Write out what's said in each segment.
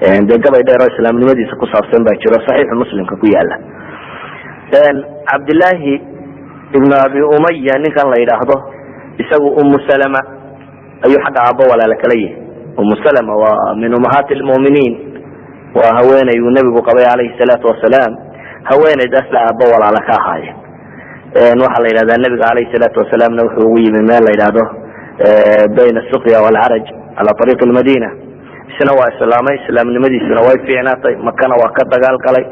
dee gabay dheer oo islaamnimadiisa ku saabsan baa jiro saxiixu muslimka ku yaala. cabdillaahi ibnu abi umaya ninkan la yidhaahdo isagu umu salama ayuu xagga aabbo walaala kala yihi. umu salama waa min umahaati lmuminiin, waa haweeney uu nebigu qabay calayhi salaatu wasalaam. haweeneydaasla aabbo walaala ka ahaayeen. waxaa la yidhahdaa nebiga calayhi salaatu wasalaamna wuxuu ugu yimi meel la yidhaahdo bayna suqya walcaraj cala ariiqi lmadina. isna waa islaamay, islaamnimadiisuna way fiicnaatay. makana waa ka dagaal galay.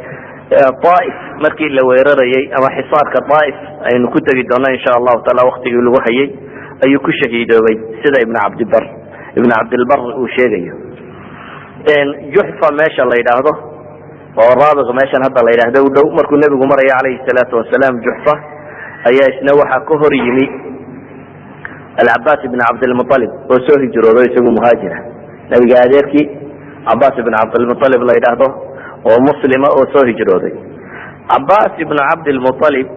طائف markii la weerarayay ama xisaarka طائف aynu ku tagi doona insha allahu taala waktigii lagu hayay ayuu ku shahiidoobay sida ibn cabdilbar uu sheegayo. juxfa meesha la yidhaahdo oo raabiq meeshan hadda la yidhaahdo u dhow, markuu nebigu maraya calayhi salaatu wasalaam juxfa ayaa isna waxaa ka hor yimi alcabaas ibn cabdilmualib oo soo hijroodo isagu muhaajira. nebiga adeerkii cabaas ibn cabdilmualib la yidhaahdo oo muslima oo soo hijrooday. cabaas ibn cabdilmualib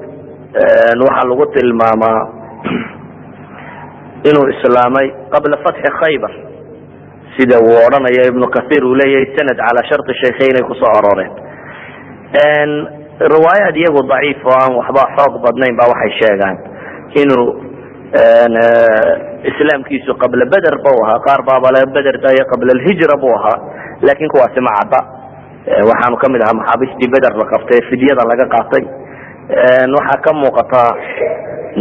waxaa lagu tilmaamaa inuu islaamay qabla fatxi khaybar, sida uu odhanayo ibnu kahiir uu leeyahay sanad calaa sharti shaykhayn ay kusoo arooreen. riwaayaad iyagu daciif oo aan waxba xoog badnayn ba waxay sheegaan inuu islaamkiisu qabla beder bu ahaa, qaar baabale beder dayo qabla alhijra buu ahaa, laakin kuwaasi ma cadda. waxaanu kamid ahaa maxaabiistii beder la qabtay, fidyada laga qaatay. waxaa ka muuqataa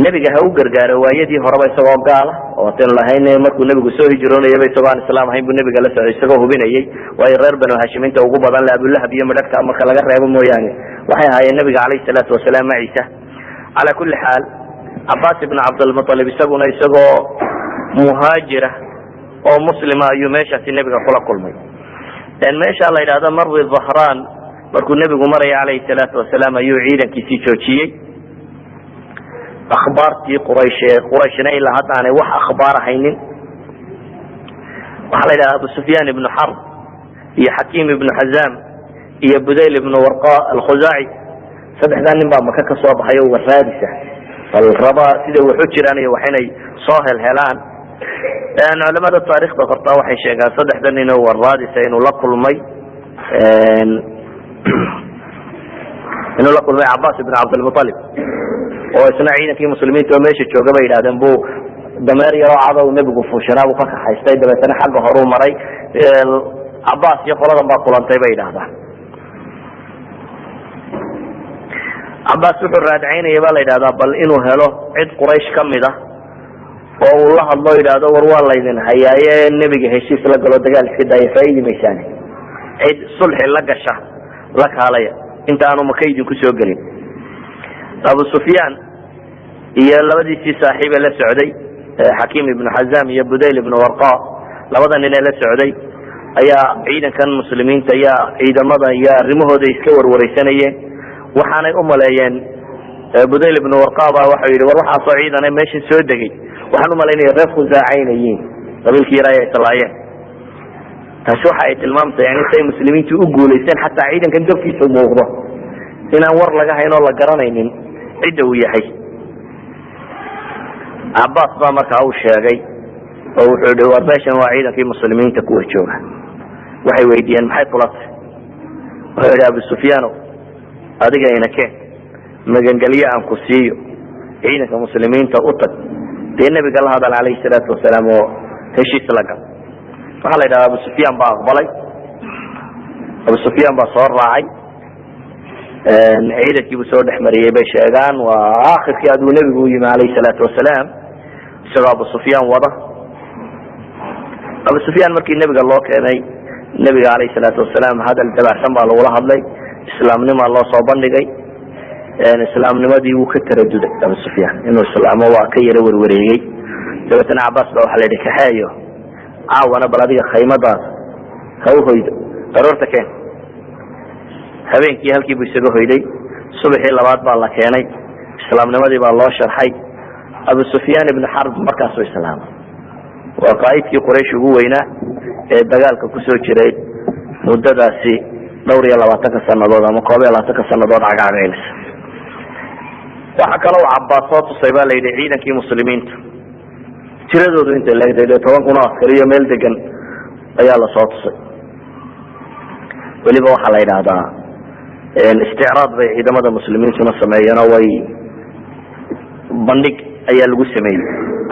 nebiga ha u gargaaro waayadii horeba isagoo gaala oo tanu lahayn markuu nebigu soo hijroonayaba isagoo aan islaam ahayn buu nebiga la socday isagoo hubinayay. waayo reer banu hashimiinta ugu badan le abulahab iyo madhadhka marka laga reebo mooyaane waxay ahaayeen nebiga calayhi salaatu wasalaam maciisa. calaa kulli xaal cabaas ibn cabdilmualib isaguna isagoo muhaajira oo muslima ayuu meeshaasi nebiga kula kulmay. meesha la yidhahdo marwi dhahraan markuu nebigu maraya calayhi salaatu wasalaam ayuu ciidankiisii joojiyey. akhbaartii qurayshna ilaa hadda aanay wax akhbaar haynin. waxaa la yidhahda abu sufyaan ibnu xarb iyo xakiim ibnu xazaam iyo budayl ibnu warqa alkhuzaaci, saddexdaa nin baa maka ka soo baxay o waraadisa bal raba sida waxu jiraan iyo wax inay soo helhelaan. culamada taarikhda qortaa waxay sheegaan saddexda nin oo waraadisa inuu la kulmay cabaas ibn cabdilmualib oo isna ciidankii muslimiinta oo meesha jooga bay yidhahdeen buu dameer yaroo cadow nebigu fuushanaa buu ka kaxaystay, dabeetana xagga horuu maray. cabaas iyo qoladan baa kulantay bay yidhahdaan. cabaas wuxuu raadcaynaya ba la yidhahdaa bal inuu helo cid quraysh kamid ah oo uu la hadlo yidhaahdo war waa laydin hayaaye nebiga heshiis la galo dagaal iska daaya faaidi maysaan, cid sulxi la gasha la kaalaya inta aanu maka idinku soo gelin. abu sufyaan iyo labadiisii saaxiibe la socday xakiim ibnu xazaam iyo budayl ibnu warqa, labada nin ee la socday ayaa ciidankan muslimiinta iyo ciidamada iyo arrimahooda iska warwareysanayeen. waxaanay u maleeyeen budayl ibnu warqa ba waxau yidhi war waxaasoo ciidana meesha soo degay, waxaan umalaynaya reer khusaacaynayeen qabiilkii yara ay islaayeen. taasi waxa ay tilmaamtay yani say muslimiintu u guuleysteen xataa ciidankan dabkiisa muuqdo inaan war laga hayn oo la garanaynin cidda uu yahay. cabaas baa markaa u sheegay oo wuxuu yihi war meeshan waa ciidankii muslimiinta kuwa jooga. waxay weydiiyeen maxay kula tahay? wuxuu yihi abu sufyaano adiga ina keen magangelyo aan ku siiyo, ciidanka muslimiinta u tag, dee nebiga la hadal calayhi salaatu wasalaam oo heshiis la gal. waxaa la yidhahda abu sufyaan baa aqbalay. abu sufyaan baa soo raacay, ciidankiibuu soo dhex mariyey bay sheegaan. waa akhirkii aduu nebigu u yimi calayhi salaatu wasalaam isagoo abu sufyaan wada. abu sufyaan markii nebiga loo keenay, nebiga calayhi salaatu wasalaam hadal dabaacsan baa lagula hadlay, islaamnimaa loo soo bandhigay. islaamnimadii wuu ka taraduday abu sufyaan inuu islaamo, waa ka yaro werwareegey. dabeetana cabaas ba waxaa la yidhi kaxeeyo caawana bal adiga khaymadaas ha u hoydo, daroorta keen. habeenkii halkii buu isaga hoyday. subaxii labaad baa la keenay, islaamnimadii baa loo sharxay. abu sufyaan ibn xarb markaasuu islaamay. waa qaaidkii quraysh ugu weynaa ee dagaalka kusoo jiray muddadaasi dhowr iyo 20 sanadood ama 21 sanadood cagaageynaysa. waxaa kaloo cabaas soo tusay baa layidhi ciidankii muslimiinta tiradoodu intay leegtay 10 kun oo askari iyo meel degan ayaa la soo tusay. weliba waxaa la yidhaahdaa isticraad bay ciidamada muslimiintuna sameeyeen oo way bandhig ayaa lagu sameeyey.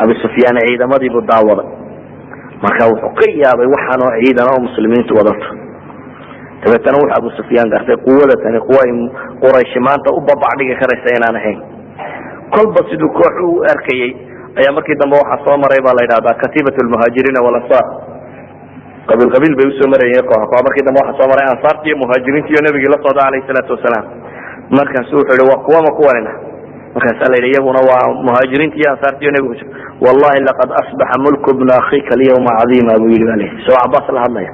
Abu Sufyaan ciidamadiibu daawaday, marka wuxuu ka yaabay waxaan oo ciidan oo muslimiintu wadato. dabeetana wuxuu Abu Sufyaan gartay quwada tani kuwa Quraysh maanta u babacdhigi karaysa inaan ahayn. kolba siduu koox u arkayay ayaa markii dambe waxa soo maray baa la yiraahdaa katiibatul muhaajiriin wal ansar. qabiil bay u soo marayeen koox markii dambe waxa soo maray ansaartii iyo muhaajiriintii iyo nabiga la soo alayhi salaatu wasalaam. markaas wuxuu yiri waa kuwa ma kuwanina, markaas la yiri iyaguna waa muhaajiriintii iyo ansaartii iyo nabiga. wallahi laqad asbaha mulku ibn akhika al-yawma 'azima abu yiri alayhi soo Abbas la hadlaya.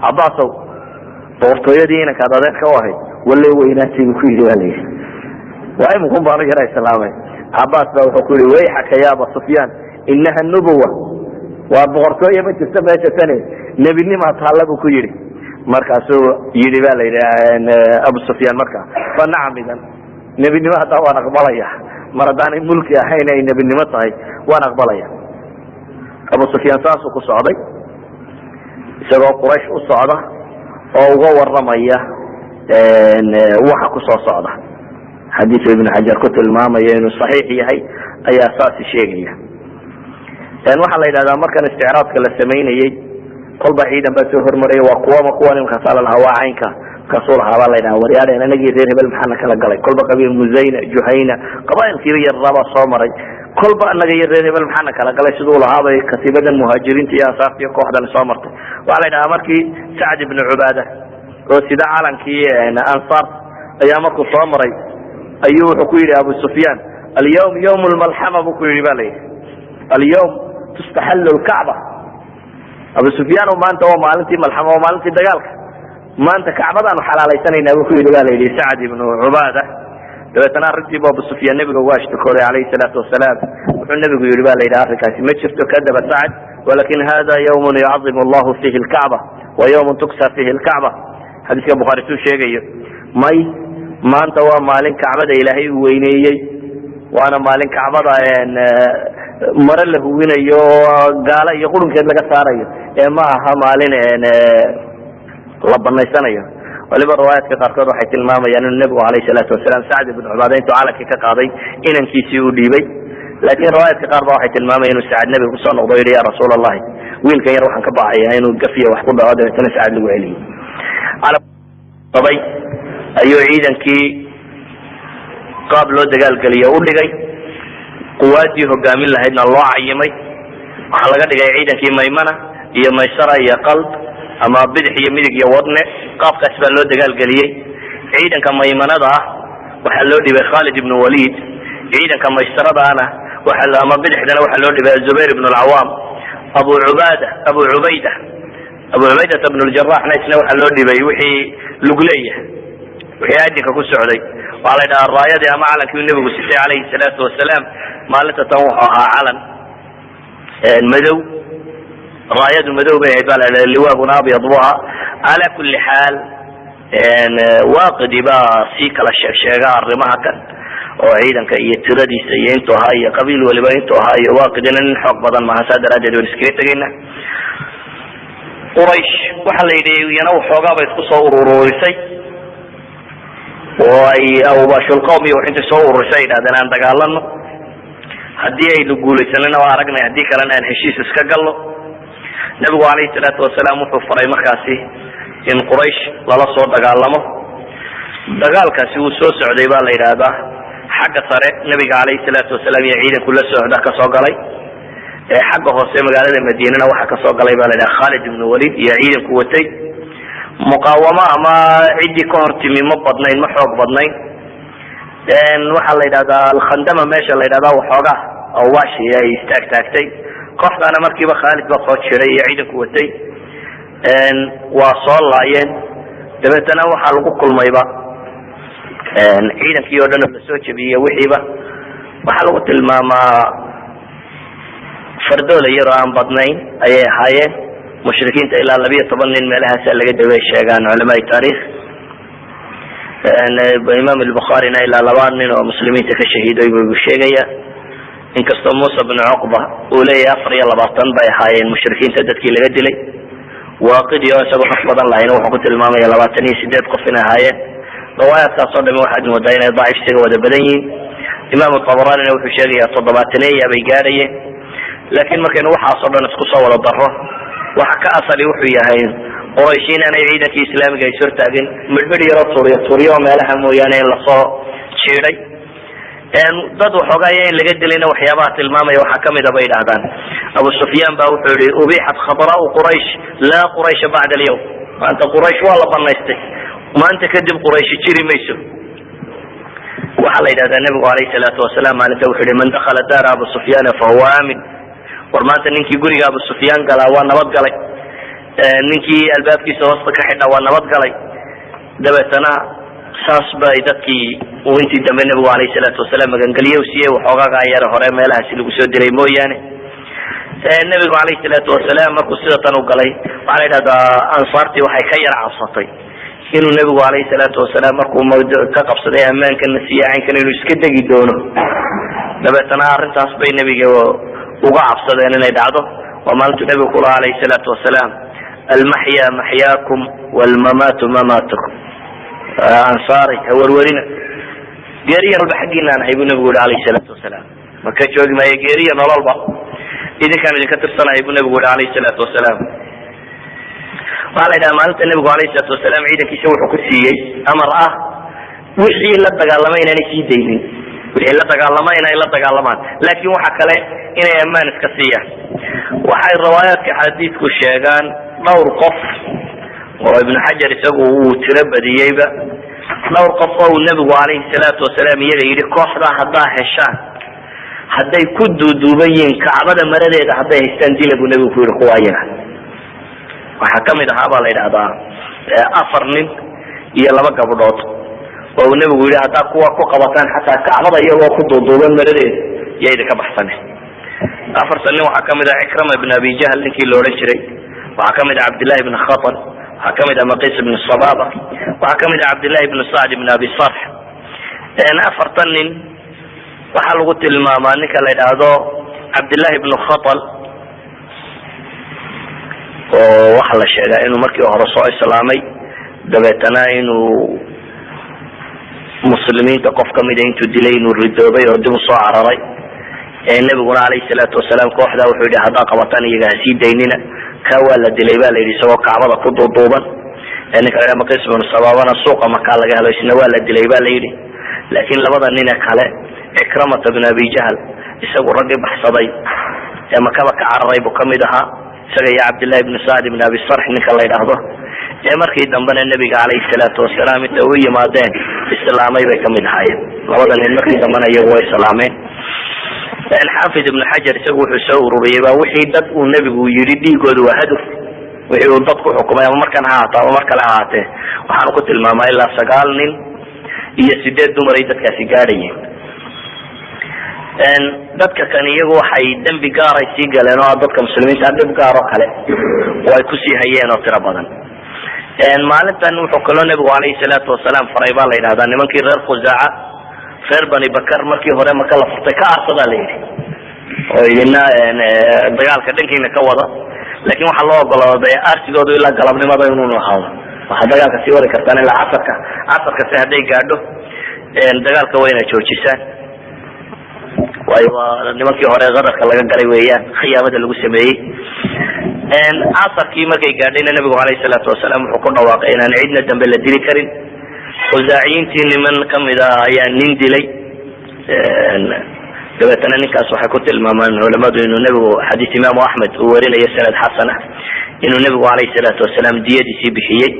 Abbas boqortooyadii inanka adeerka u ahayd wallay weynaatay ku yiri alayhi waay muqum baan yaray salaamay. Abbas baa wuxuu ku yiri way xaka ya Abu Sufyaan innaha nubuwa wa boqortooyo ma jirta meesha tani nabinima taalabu ku yiri. markaasuu yiri baa la yiraahdaa Abu Sufyaan marka fa nacamidan nabinima hada waan aqbalaya maradaan mulki ahayn ay nabinimo tahay waan aqbalaya. Abu Sufyaan saasuu ku socday isagoo Quraysh u socda oo uga waramaya waxa ku soo socda. حديث ابن حجر كتب الماما ينو صحيح يهي اي اساس الشيء يعني waxa la yiraahdaa markan isticraadka la sameeyay qalba ciidan baa soo hormaray waa kuwa in ka sala laha waacaynka ka soo laha la yiraahdaa wariyada anagii reer hebel maxana kala galay kolba qabiil Muzayna Juhayna qabaa'ilkii yar raba soo maray kolba anaga reer hebel maxana kala galay sidoo lahaabay katiibadan muhaajiriinta iyo ansaartii kooxdan soo martay. waxa la yiraahdaa markii Sa'd ibn Ubaada oo sida calankii ansaar ayaa markuu soo maray ayuu wuxuu ku yiri Abu Sufyaan اليوم يوم الملحمة بكو يبالي اليوم تستحل الكعبة. أبو سفيان وما أنت وما أنت ملحمة وما أنت دجالك ما أنت كعبة أنا حلال سنين بكو يبالي لسعد بن عبادة. لبتنا رتب أبو سفيان نبي جواش تقول عليه الصلاة والسلام والنبي يبالي إلى أفريقيا ما شفت كذب سعد ولكن هذا يوم يعظم الله فيه الكعبة ويوم تكسر فيه الكعبة. حديث البخاري شيء ما أنت ومالك كعبة إلهي وينيي وانا مالين كعبدا مر له وينيو قال يقولون كيد لغا سارايو ما aha maalin la banaysanayo. waliba riwaayadka qaarkood waxay tilmaamayaan in nabigu alayhi salaatu wasalaam Sa'd ibn Ubaada intuu caalamka ka qaaday inankiisii uu dhiibay, laakiin riwaayadka qaar baa waxay tilmaamayaan inuu Sa'd nabigu ku soo noqday ya rasuulallah wiilkan yar waxaan ka baahayaa inuu gafiyo wax ku dhawaado inta Sa'd lagu celiyay. ayuu ciidankii qaab loo dagaal galiyo u dhigay quwaadii hogaamin lahaydna loo cayimay. waxa laga dhigay ciidankii Maymana iyo Maysara iyo Qalb ama bidix iyo midig iyo wadne qaabkaas baa loo dagaal galiyay. ciidanka Maymanada waxa loo dhibay Khalid ibn Walid, ciidanka Maysarada waxa ama bidixdana waxa loo dhibay Zubayr ibn al-Awwam. Abu Ubayda ibn al-Jarrah isna waxa loo dhibay wixii lugleeya wixii aadinka ku socday. وعلى الراية دي أما علن كي النبي صلى الله عليه الصلاة والسلام ما لتتوحها علن المدو راية المدو بيعبال اللواء أبيض بها. على كل حال واقد بقى سيك الشيغار رماكا وعيدا كي يتردي سيينتو هاي قبيل ولبينتو هاي واقد أن الحق بدل ما هساد الأجد والسكريت قريش وحل يدي ينوح وقابا يتقصوا وروريسي أو باش القوم وحين تصور رسائل هذا أنا دقالنا هدي أي لقول سننا وعرقنا هديك لنا الحشيش اسكقله. نبي عليه الصلاة والسلام وحفر مكاسي إن قريش لا صوت دقالنا دقال كاسي وسوس عديبان لإرادة حق صارت نبي عليه الصلاة والسلام يعيد كل سعودة كسوقلي حق حسين قال المدينة وحق سوقلي بالله خالد بن وليد يعيد قوتي مقاومة ما عندي كورتي من مبضنين محوق بضنين لأن وحال إذا الخندمة ماشي إذا وحوقه أو واشي يستاك تاكتي قفت أنا مركبة خالد بقوت شري يعيد قوتي إن وصال لاين دبتنا وحال قل ميبا إن عيدا كي يودنا بسوتش بيه وحيبا وحال قلت الماما فردولة يران بضنين أي حاين مشركين إلى النبي طبعا مالها سأل قد ويشجعان علماء التاريخ الإمام البخاري إلى لبان ومسلمين كشهيد ويشجعيا إن كستم موسى بن عقبة أولي أفري الله باطن بيحاي المشركين تدت كي لقد لي waaqidi oo isagoo xog badan lahayn wuxuu ku tilmaamaya 28 qof inay ahaayeen riwaayaadkaas oo dhan waxaad moodaa inay daciifsiga wada badan yihiin imaam tabarani wuxuu sheegayaa 70 bay gaadhayeen laakiin markaynu waxaas oo dhan isku soo wada daro waxa ka asali wuxuu yahay qurayshiin aanay ciidankii islaamiga ay soo taagin midbid yaro tuuriyo meelaha mooyaane in lasoo jiiday dad waxoogaa in laga dilayna waxyaabaha tilmaamaya waxaa kamid a bay yidhahdaan abu sufyaan baa wuxuu yihi ubixat khadraau quraysh laa quraysha bacda alyawm maanta quraysh waa la banaystay maanta kadib quraysh jiri mayso waxaa la yidhahdaa nabigu alayhi salaatu wasalaam maalinta wuxuu yihi man dakhala daara abu sufyaana fahuwa aamin war maanta ninkii guriga abu sufyaan galaa waa nabad galay ninkii albaabkiisa hoosta ka xidha waa nabad galay dabeetana saas bay dadkii uu intii dambe nabigu alayhi salaatu wasalaam magangeliye siiyey waxoogaa yar hore meelahaasi lagu soo dilay mooyaane nabigu alayhi salaatu wasalaam markuu sida tan u galay waxaa la yidhahdaa ansaartii waxay ka yar cabsatay inuu nabigu alayhi salaatu wasalaam markuu ka qabsaday amaankana siiye caynkan inuu iska degi doono dabeetana arrintaas bay nabiga uga cabsadeen inay dhacdo waa maalintuu nabigu kulaha alayhi salaatu wasalaam almaxya maxyaakum walmamaatu mamaatukum ansaari hawarwarina geeriya walba xaggiina aan ahay buu nabigu yihi alayhi salaatu wasalaam maka joogi maayo geeriya nololba idinkaan idinka tirsanahay buu nabigu yihi alayhi salaatu wasalaam waxaa la yidhaha maalinta nabigu alayhi salaatu wasalaam ciidankiisa wuxuu ku siiyey amar ah wixii la dagaalamay inaanay sii daynin wixii la dagaalama inay la dagaalamaan laakiin waxa kale inay ammaan iska siiyaan waxay riwaayaadka xadiidku sheegaan dhowr qof oo ibn xajar isagu uu tiro badiyeyba dhowr qof oo nabigu alayhi salaatu wasalaam iyaga yidhi kooxda haddaa heshaan hadday ku duuduuban yihiin kacbada maradeeda hadday haystaan dila buu nabigu ku yihi kuwa ayaga waxaa kamid ahaa baa la yidhahdaa 4 nin iyo 2 gabdhood oo nabigu yidhi haddaa kuwa ku qabataan xataa kacbada iyagoo ku duuduuban maradeeda yaa idinka baxsane 4 nin waxaa kamid ah ikrama ibn abi jahl ninkii la odhan jiray waxaa kamid ah cabdillahi ibn khatal waxaa kamid ah maqis ibn sababa waxaa kamid ah cabdillahi ibn sacd ibn abi sarx 4 nin waxaa lagu tilmaamaa ninka la yidhaahdo cabdillahi ibn khatal oo waxaa la sheegaa inuu markii hore soo islaamay dabeetana inuu muslimiinta qof kamida intuu dilay inuu ridoobay oo dib usoo cararay nabiguna alayhi salaatu wasalaam kooxda wuxuu yihi haddaa qabataan iyaga hasii daynina ka waa la dilay ba la yidhi isagoo kacbada ku duuduuban ninka la maqis ibn sababana suuqa makaa laga helo isna waa la dilay ba la yidhi laakiin labada nin kale ikramata ibn abi jahl isagu raggii baxsaday ee makaba ka cararay buu kamid ahaa isaga iyo cabdillahi ibn sacd ibn abi sarx ninka la yidhaahdo markii dambena nabiga alayhi salaatu wasalaam inta u yimaadeen islaamay bay kamid ahaayeen labada nin markii dambena iyagu way islaameen xaafid ibn xajar isagu wuxuu soo ururiyey baa wixii dad uu nabigu yidhi dhiigooda waa haduf wixii uu dadku xukumay ama markan ha ahaato ama mar kale ha ahaatee waxaanu ku tilmaamaa ilaa 9 nin iyo 8 dumar ay dadkaasi gaadhayeen dadka kan iyagu waxay dembi gaar ay sii galeen oo dadka muslimiinta dhib gaar oo kale oo ay kusii hayeen oo tiro badan maalintan wuxuu kaloo nabigu alayhi salaatu wasalaam faray baa la yidhahdaa nimankii reer khuzaaca reer bani bakar markii hore maka la furtay ka arsadaa la yidhi oo idina dagaalka dhankiina ka wada laakiin waxaa loo ogolaaday arsigoodu ilaa galabnimada inuu ahaado waxaa dagaalka sii wadi kartaan ilaa casarka si hadday gaadho dagaalka waa inay joojisaan waayo waa nimankii hore qadarka laga galay weeyaan khiyaamada lagu sameeyey casarkii markay gaadhayna nabigu alayhi salaatu wasalaam wuxuu ku dhawaaqay inaan cidna dambe la dili karin khuzaaciyiintii niman kamid ah ayaa nin dilay dabeetana ninkaas waxay ku tilmaamaan culamadu inuu nabigu xadiis imaamu axmed uu warinayo sanad xasana inuu nabigu alayhi salaatu wasalaam diyadiisii bixiyey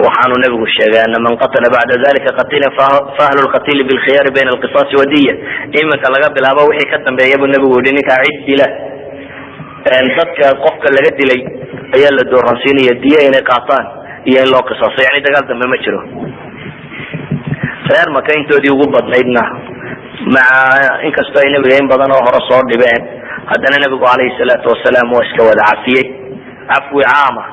waxaanu nabigu sheegay ana man qatala bacda dalika qatilan faahlu lqatili bilkhiyaari bayna alqisaasi wadiya iminka laga bilaabo wixii ka dambeeya buu nabigu yihi ninkaa cid dila dadka qofka laga dilay ayaa la dooransiinaya diya inay qaataan iyo in loo qisaaso yani dagaal dambe ma jiro reer maka intoodii ugu badnaydna maca inkastoo ay nabiga in badan oo hore soo dhibeen haddana nabigu alayhi salaatu wasalaam waa iska wada cafiyey cafwi caama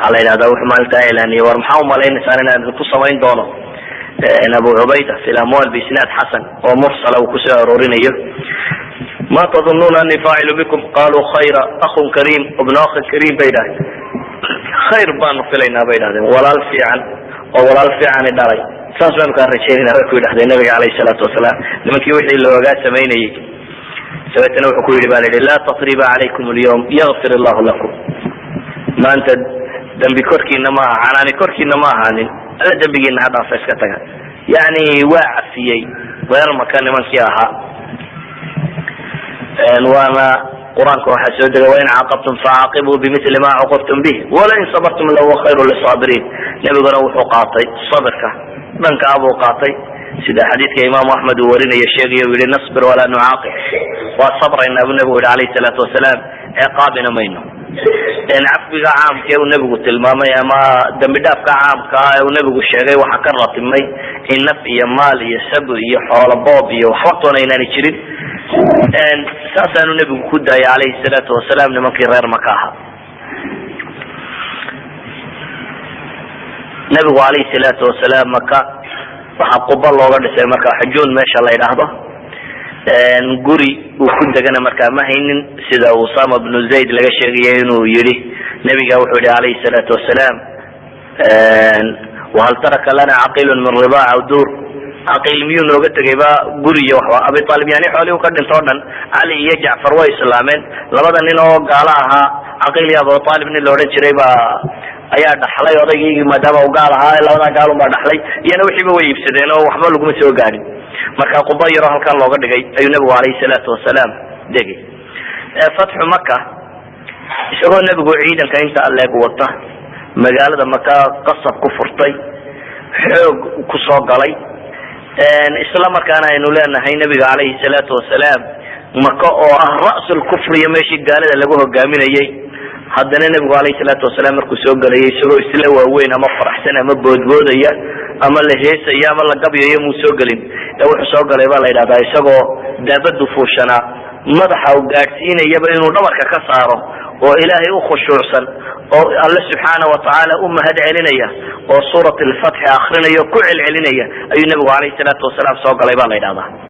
waxaa la yidhahdaa wuxuu maalintaa ilaaniyay war maxaa umalaynaysaa inaan idinku samayn doono abu cubayda fi lamwal biisnaad xasan oo mursala uu kusoo aroorinayo ma tadununa ani faacilu bikum qaluu khayra akhun kariim ibnu akhin kariim bay dhahay khayr baanu filaynaa bay yidhahdeen, walaal fiican oo walaal fiicani dhalay, saas baanu kaa rajaynayna bay ku yidhahdeen nabiga calayhi salaatu wasalaam. nimankii wixii loogaa samaynayey dabeetana wuxuu ku yidhi ba la yidhi laa tasriba calaykum alyawm yakfir allahu lakum. maanta dambi korkiina ma aha, canaani korkiina ma ahaanin, alla dembigiina ha dhaafa iska taga. yani waa cafiyey reer maka nimankii ahaa. waana qur-aanka waxaa soo degay wain caaqabtum facaaqibuu bimili ma caqabtum bih walain sabartum lahuwa khayru lisaabiriin. nebiguna wuxuu qaatay sabirka dhanka abuu qaatay, sida xadiidka imaamu axmed uu warinaya sheegay u yihi nasbir walaa nucaaqib, waa sabraynaa buu nebigu yihi alayhi salaatu wasalaam, ciqaabina mayno. cafbiga caamka ee uu nebigu tilmaamay ama dambi dhaafka caamka ah ee uu nebigu sheegay waxaa ka ratimay in naf iyo maal iyo sab iyo xoolo boob iyo waxba toona inaani jirin. saasaanu nebigu ku daayay calayhi salaatu wasalaam nimankii reer maka ahaa. nebigu calayhi salaatu wasalaam maka waxaa quba looga dhisay marka xujuun meesha la yidhaahdo. guri uu ku degana markaa ma haynin, sida usama bnu zayd laga sheegaya inuu yihi nebiga wuxuu yihi calayhi salaatu wasalaam wahal taraka lana caqilun min ribaac aw duur, caqiil miyuu nooga tegayba guri iyo waxba. abi aalib yani xoolii u ka dhinto o dhan cali iyo jacfar way islaameen, labada nin oo gaalo ahaa caqiil iyo abu aalib nin la odhan jiray ayaa dhaxlay odaygii maadaama u gaal ahaa, labadaa gaalun baa dhaxlay, iyana wixiiba way iibsadeen oo waxba laguma soo gaadhin. marka quba yaroo halkan looga dhigay ayuu nebigu calayhi salaatu wasalaam degay. fatxu maka isagoo nebigu ciidanka inta aleeg wata magaalada maka qasab ku furtay, xoog kusoo galay. isla markaana aynu leenahay nebiga calayhi salaatu wasalaam maka oo ah ra'sul kufriya meeshii gaalada lagu hogaaminayey, haddana nebigu calayhi salaatu wasalaam markuu soo galayay isagoo isla waaweyn ama faraxsan ama boodboodaya ama la heesaya ama la gabyayo muu soo gelin. wuxuu soo galay baa la yidhahdaa isagoo daabadu fuushanaa, madaxa u gaadhsiinayaba inuu dhabarka ka saaro oo ilaahay u khushuucsan oo alle subxaana watacaala u mahad celinaya oo suurat alfatxi akrinaya o ku celcelinaya ayuu nebigu calayhi salaatu wasalaam soo galay baa la yidhahdaa.